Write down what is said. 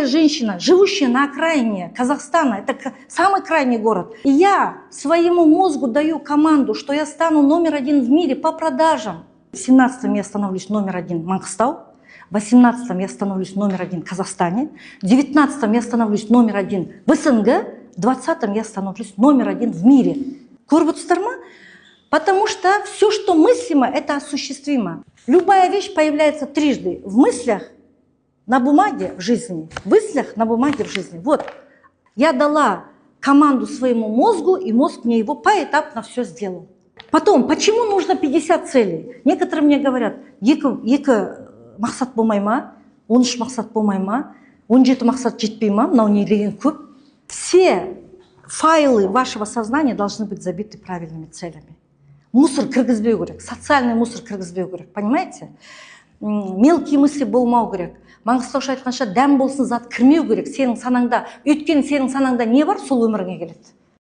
Женщина, живущая на окраине Казахстана, это самый крайний город. И я своему мозгу даю команду, что я стану №1 в мире по продажам. В 17-м я становлюсь №1 в Мангыстау, в 18-м я становлюсь №1 в Казахстане, в 19-м я становлюсь №1 в СНГ, в 20-м я становлюсь №1 в мире. Потому что все, что мыслимо, это осуществимо. Любая вещь появляется трижды: в мыслях, на бумаге, в жизни. В мыслях, на бумаге, в жизни. Вот. Я дала команду своему мозгу, и мозг мне его поэтапно все сделал. Потом, почему нужно 50 целей? Некоторые мне говорят, екі мақсат болмай ма, 13 мақсат болмай ма, 17 мақсат жетпей ма, мынау не деген көп. Все файлы вашего сознания должны быть забиты правильными целями. Мусор кіргізбеу керек, социальный мусор кіргізбеу керек, понимаете? Мелкие мысли болмау керек. Маңғыстауша айтқанша дәм болсын зат кірмеу керек сенің санаңда. Өйткені сенің санаңда не бар, сол өміріңе келеді.